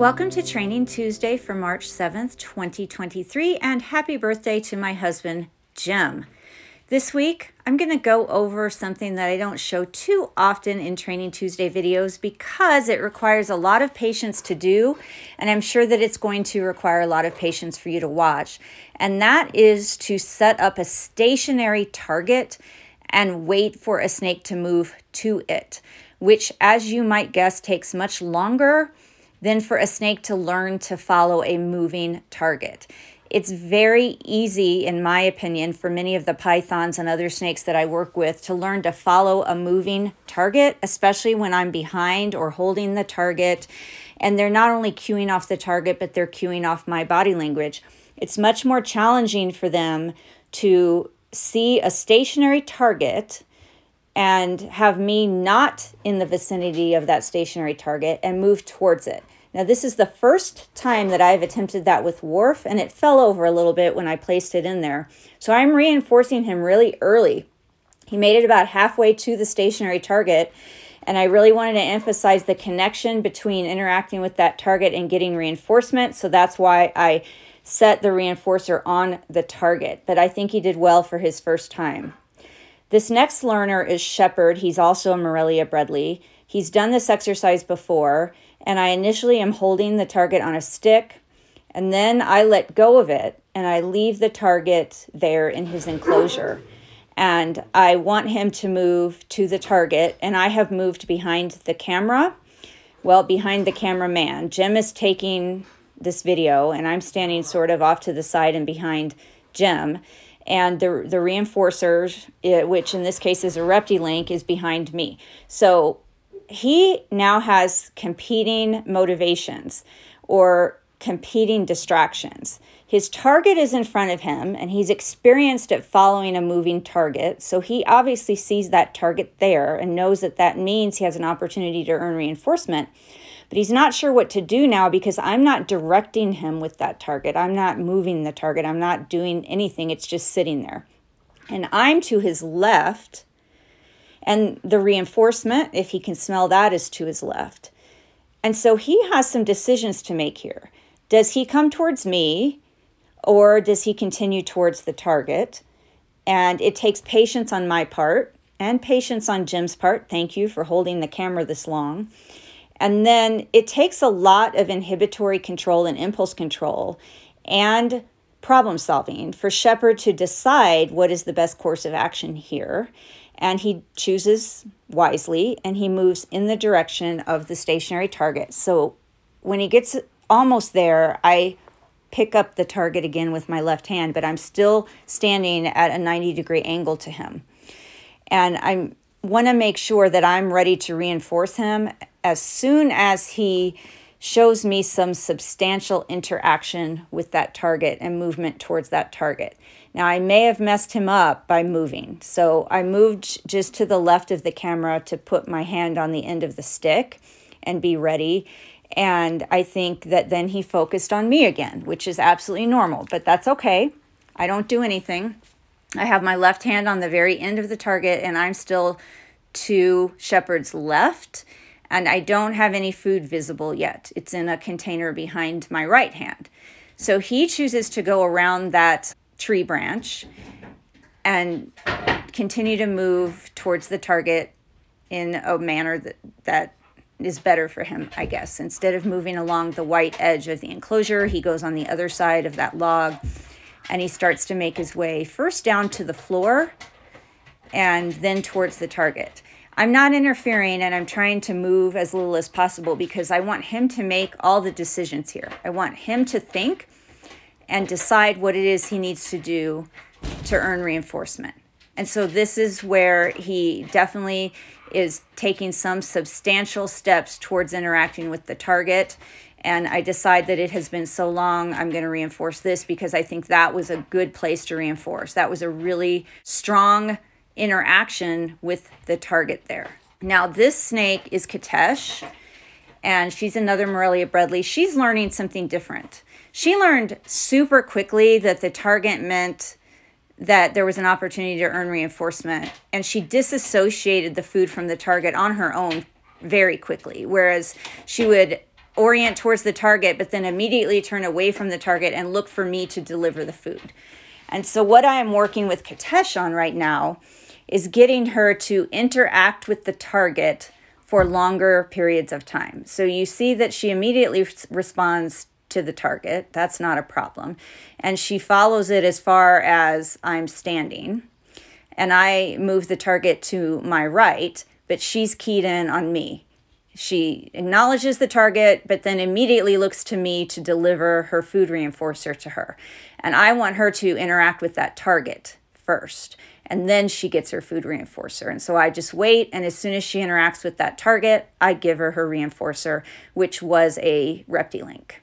Welcome to Training Tuesday for March 7th, 2023, and happy birthday to my husband, Jim. This week, I'm going to go over something that I don't show too often in Training Tuesday videos because it requires a lot of patience to do, and I'm sure that it's going to require a lot of patience for you to watch. And that is to set up a stationary target and wait for a snake to move to it, which, as you might guess, takes much longer than for a snake to learn to follow a moving target. It's very easy, in my opinion, for many of the pythons and other snakes that I work with to learn to follow a moving target, especially when I'm behind or holding the target. And they're not only cueing off the target, but they're cueing off my body language. It's much more challenging for them to see a stationary target and have me not in the vicinity of that stationary target and move towards it. Now, this is the first time that I've attempted that with Worf, and it fell over a little bit when I placed it in there. So I'm reinforcing him really early. He made it about halfway to the stationary target, and I really wanted to emphasize the connection between interacting with that target and getting reinforcement. So that's why I set the reinforcer on the target. But I think he did well for his first time. This next learner is Shepherd. He's also a Morelia Bredli. He's done this exercise before, and I initially am holding the target on a stick, and then I let go of it, and I leave the target there in his enclosure. And I want him to move to the target, and I have moved behind the camera, well, behind the cameraman. Jim is taking this video, and I'm standing sort of off to the side and behind Jim. And the reinforcer, which in this case is a ReptiLink, is behind me. So he now has competing motivations or competing distractions. His target is in front of him, and he's experienced at following a moving target. So he obviously sees that target there and knows that that means he has an opportunity to earn reinforcement. But he's not sure what to do now because I'm not directing him with that target. I'm not moving the target. I'm not doing anything. It's just sitting there. And I'm to his left, and the reinforcement, if he can smell that, is to his left. And so he has some decisions to make here. Does he come towards me, or does he continue towards the target? And it takes patience on my part and patience on Jim's part. Thank you for holding the camera this long. And then it takes a lot of inhibitory control and impulse control and problem solving for Shepherd to decide what is the best course of action here. And he chooses wisely, and he moves in the direction of the stationary target. So when he gets almost there, I pick up the target again with my left hand, but I'm still standing at a 90-degree angle to him. And I want to make sure that I'm ready to reinforce him as soon as he shows me some substantial interaction with that target and movement towards that target. Now, I may have messed him up by moving. So I moved just to the left of the camera to put my hand on the end of the stick and be ready. And I think that then he focused on me again, which is absolutely normal, but that's okay. I don't do anything. I have my left hand on the very end of the target, and I'm still to Shepherd's left, and I don't have any food visible yet. It's in a container behind my right hand. So he chooses to go around that tree branch and continue to move towards the target in a manner that is better for him, I guess. Instead of moving along the white edge of the enclosure, he goes on the other side of that log, and he starts to make his way first down to the floor and then towards the target. I'm not interfering, and I'm trying to move as little as possible because I want him to make all the decisions here. I want him to think and decide what it is he needs to do to earn reinforcement. And so this is where he definitely is taking some substantial steps towards interacting with the target. And I decide that it has been so long, I'm going to reinforce this because I think that was a good place to reinforce. That was a really strong interaction with the target there. Now, this snake is Katesh, and she's another Morelia Bredli. She's learning something different. She learned super quickly that the target meant that there was an opportunity to earn reinforcement, and she disassociated the food from the target on her own very quickly, whereas she would orient towards the target, but then immediately turn away from the target and look for me to deliver the food. And so what I am working with Katesh on right now is getting her to interact with the target for longer periods of time. So you see that she immediately responds to the target. That's not a problem. And she follows it as far as I'm standing. And I move the target to my right, but she's keyed in on me. She acknowledges the target, but then immediately looks to me to deliver her food reinforcer to her. And I want her to interact with that target first, and then she gets her food reinforcer. And so I just wait, and as soon as she interacts with that target, I give her her reinforcer, which was a ReptiLink.